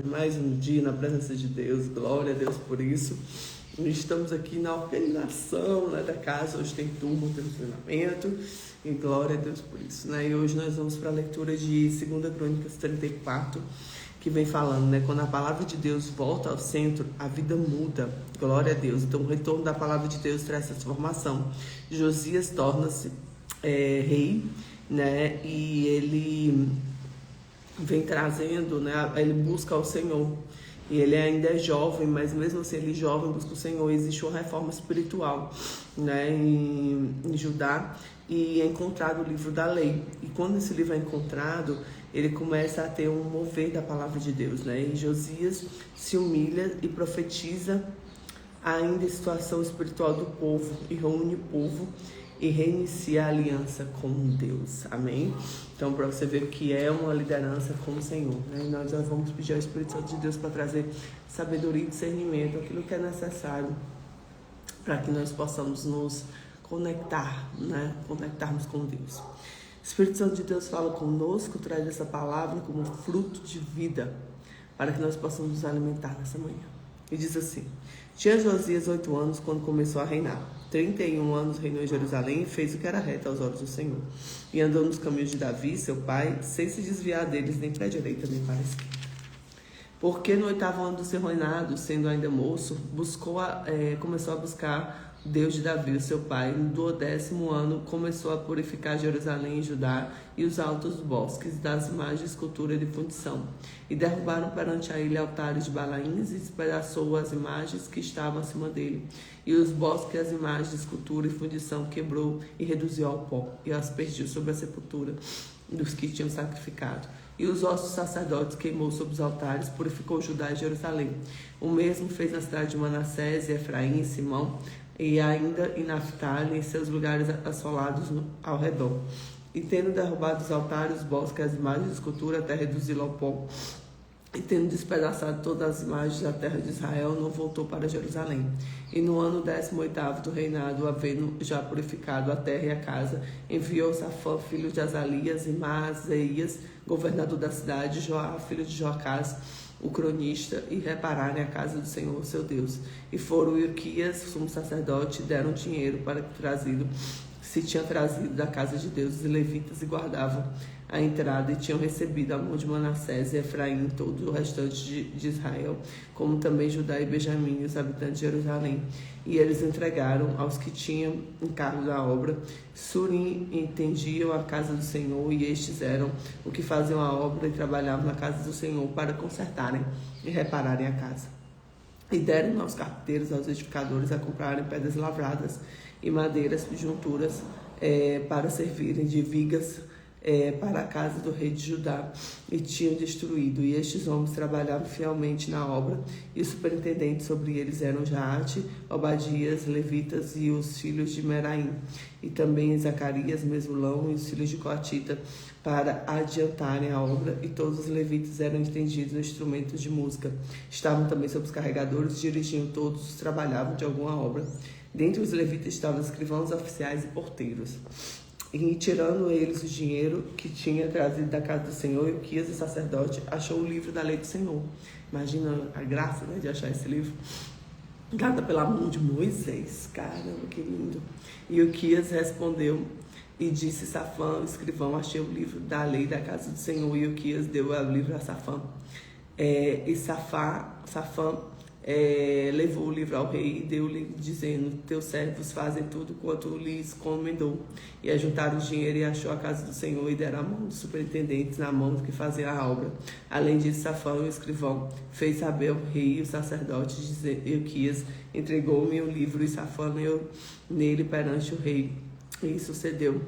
Mais um dia na presença de Deus, glória a Deus por isso. Estamos aqui na organização, né, da casa, hoje tem turma, tem treinamento, e glória a Deus por isso, né? E hoje nós vamos para a leitura de 2 Crônicas 34, que vem falando, né, quando a palavra de Deus volta ao centro, a vida muda, glória a Deus. Então o retorno da palavra de Deus traz transformação. Josias torna-se rei, né, e ele vem trazendo, né, ele busca o Senhor. E ele ainda é jovem, mas mesmo assim ele jovem busca o Senhor. Existe uma reforma espiritual, né, em Judá, e é encontrado o livro da lei. E quando esse livro é encontrado, ele começa a ter um mover da palavra de Deus, né? E Josias se humilha e profetiza ainda a situação espiritual do povo, e reúne o povo e reinicia a aliança com Deus, amém? Então, para você ver o que é uma liderança com o Senhor, né? E nós vamos pedir ao Espírito Santo de Deus para trazer sabedoria e discernimento, aquilo que é necessário para que nós possamos nos conectar, né? Conectarmos com Deus. O Espírito Santo de Deus fala conosco, traz essa palavra como fruto de vida, para que nós possamos nos alimentar nessa manhã. E diz assim: tinha Josias 8 anos quando começou a reinar. 31 anos reinou em Jerusalém e fez o que era reto aos olhos do Senhor. E andou nos caminhos de Davi, seu pai, sem se desviar deles nem para a direita nem para a esquerda. Porque no 8º ano do seu reinado, sendo ainda moço, começou a buscar Deus de Davi, o seu pai. No 12º ano, começou a purificar Jerusalém e Judá e os altos bosques das imagens de escultura e de fundição. E derrubaram perante a ele altares de Balaíns e despedaçou as imagens que estavam acima dele. E os bosques, as imagens de escultura e fundição quebrou e reduziu ao pó e as aspergiu sobre a sepultura dos que tinham sacrificado. E os ossos sacerdotes queimou sobre os altares, purificou Judá e Jerusalém. O mesmo fez na cidade de Manassés, e Efraim, e Simão, e ainda em Naftali, em seus lugares assolados ao redor. E tendo derrubado os altares, os bosques, as imagens de escultura, até reduzi-lo ao pó, e tendo despedaçado todas as imagens da terra de Israel, não voltou para Jerusalém. E no ano 18º do reinado, havendo já purificado a terra e a casa, enviou Safã, filho de Azalias, e Maazéias, governador da cidade, Joá, filho de Joacás, o cronista, e repararem a casa do Senhor, seu Deus. E foram Ilquias, sumo sacerdote, deram dinheiro para que se tinha trazido da casa de Deus os levitas, e guardavam a entrada, e tinham recebido a mão de Manassés e Efraim, todo o restante de Israel, como também Judá e Benjamim, os habitantes de Jerusalém. E eles entregaram aos que tinham encargo da obra. Surim entendiam a casa do Senhor, e estes eram o que faziam a obra e trabalhavam na casa do Senhor para consertarem e repararem a casa. E deram aos carpinteiros, aos edificadores, a comprarem pedras lavradas e madeiras, junturas, para servirem de vigas para a casa do rei de Judá, e tinham destruído. E estes homens trabalhavam fielmente na obra, e os superintendentes sobre eles eram Jaate, Obadias, levitas e os filhos de Meraim, e também Zacarias, Mesulão e os filhos de Coatita, para adiantarem a obra. E todos os levitas eram entendidos no instrumento de música. Estavam também sobre os carregadores, dirigiam todos, trabalhavam de alguma obra. Dentre os levitas estavam escrivãos, oficiais e porteiros. E tirando eles o dinheiro que tinha trazido da casa do Senhor, Ilquias, o sacerdote, achou o livro da lei do Senhor. Imagina a graça, né, de achar esse livro, dada pela mão de Moisés. Caramba, que lindo. E Ilquias respondeu e disse: Safã, o escrivão, achei o livro da lei da casa do Senhor. E Ilquias deu o livro a Safã. E Safã levou o livro ao rei e deu-lhe, dizendo: teus servos fazem tudo quanto lhes encomendou. E ajuntaram o dinheiro, e achou a casa do Senhor, e deram a mão dos superintendentes na mão do que faziam a obra. Além disso, Safã, o escrivão, fez saber ao rei e o sacerdote, dizendo: Ilquias entregou-me o livro, e Safã leu nele perante o rei. E sucedeu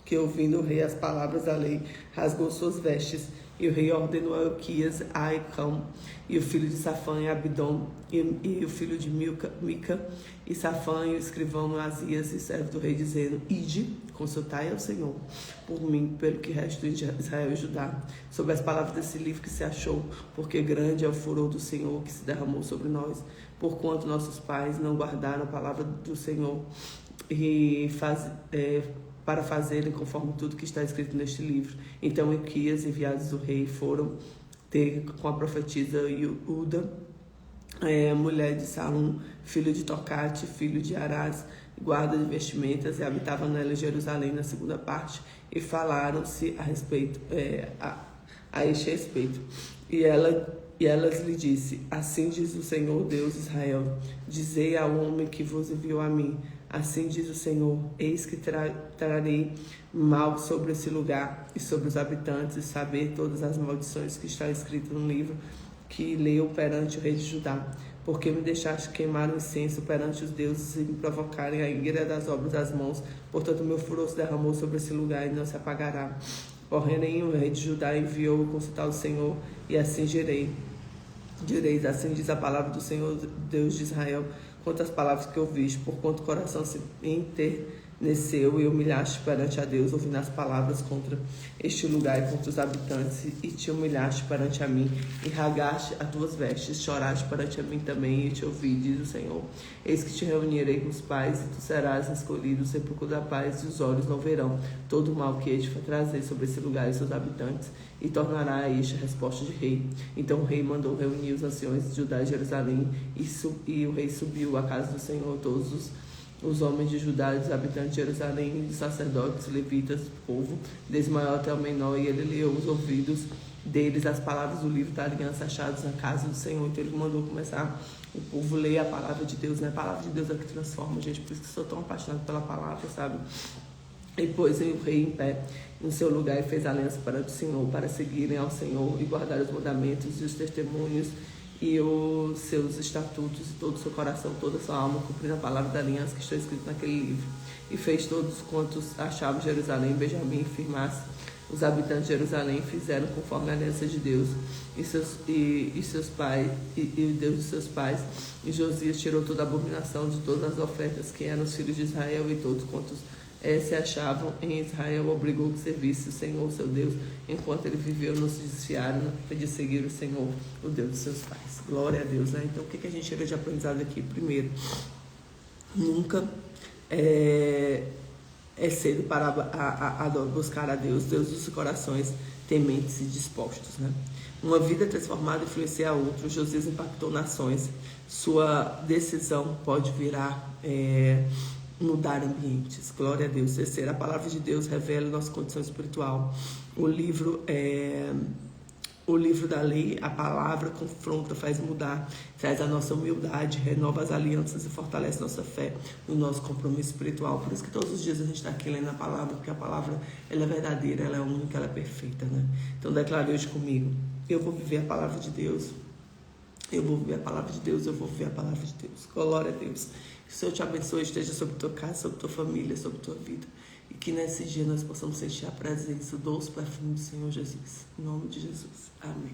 que, ouvindo o rei as palavras da lei, rasgou suas vestes. E o rei ordenou a Ilquias, a Aicão, e o filho de Safã, e Abidom, e o filho de Mica, e Safã, e o escrivão Maasias, e servo do rei, dizendo: ide, consultai ao Senhor por mim, pelo que resta de Israel e Judá, sobre as palavras desse livro que se achou, porque grande é o furor do Senhor que se derramou sobre nós, porquanto nossos pais não guardaram a palavra do Senhor, e para fazerem conforme tudo que está escrito neste livro. Então Ilquias, enviados do rei, foram com a profetisa Iuda, mulher de Salum, filho de Tocate, filho de Arás, guarda de vestimentas, e habitava nela em Jerusalém na segunda parte, e falaram-se a este respeito. E elas lhe disse: assim diz o Senhor Deus de Israel, dizei ao homem que vos enviou a mim, assim diz o Senhor, eis que trarei mal sobre esse lugar e sobre os habitantes, e saber todas as maldições que está escritas no livro que leu perante o rei de Judá. Porque me deixaste queimar o incenso perante os deuses e me provocarem a ira das obras das mãos, portanto meu furor se derramou sobre esse lugar e não se apagará. Porém o rei de Judá enviou consultar o Senhor, e assim direis, assim diz a palavra do Senhor Deus de Israel, quanto às palavras que ouviste, por quanto o coração se enterneceu e humilhaste perante a Deus, ouvindo as palavras contra este lugar e contra os habitantes, e te humilhaste perante a mim, e rasgaste as tuas vestes, choraste perante a mim também, e te ouvi, diz o Senhor. Eis que te reunirei com os pais, e tu serás escolhido, o sepulcro da paz, e os olhos não verão todo o mal que hei de trazer sobre esse lugar e seus habitantes, e tornará a este a resposta de rei. Então o rei mandou reunir os anciões de Judá e Jerusalém, e o rei subiu à casa do Senhor, todos os homens de Judá, os habitantes de Jerusalém, os sacerdotes, levitas, do povo, desde o maior até o menor, e ele leu os ouvidos deles as palavras do livro da aliança achados na casa do Senhor. Então ele mandou começar o povo ler a palavra de Deus, né? A palavra de Deus é que transforma, gente, por isso que sou tão apaixonado pela palavra, sabe? E pôs o rei em pé no seu lugar e fez aliança para o Senhor, para seguirem ao Senhor e guardar os mandamentos e os testemunhos e os seus estatutos, e todo o seu coração, toda a sua alma, cumprindo a palavra da aliança que está escrita naquele livro. E fez todos quantos achavam Jerusalém, Benjamim, firmasse os habitantes de Jerusalém, fizeram conforme a aliança de Deus e seus pais, e o Deus de seus pais. E Josias tirou toda a abominação de todas as ofertas que eram os filhos de Israel, e todos quantos se achavam em Israel, obrigou que servisse o Senhor, seu Deus, enquanto ele viveu, não se desfiaram de seguir o Senhor, o Deus de seus pais. Glória a Deus, né? Então, o que a gente tira de aprendizado aqui? Primeiro, nunca é cedo para buscar a Deus, Deus dos corações tementes e dispostos, né? Uma vida transformada influencia a outros. Josias impactou nações. Sua decisão pode virar mudar ambientes. Glória a Deus. Terceiro, a palavra de Deus revela nossa condição espiritual. O livro da lei, a palavra confronta, faz mudar, traz a nossa humildade, renova as alianças e fortalece nossa fé no nosso compromisso espiritual. Por isso que todos os dias a gente está aqui lendo a palavra, porque a palavra ela é verdadeira, ela é única, ela é perfeita, né? Então declare hoje comigo: eu vou viver a palavra de Deus. Eu vou viver a palavra de Deus, eu vou viver a palavra de Deus. Glória a Deus. Que o Senhor te abençoe, esteja sobre tua casa, sobre tua família, sobre tua vida. E que nesse dia nós possamos sentir a presença, o doce perfume do Senhor Jesus. Em nome de Jesus. Amém.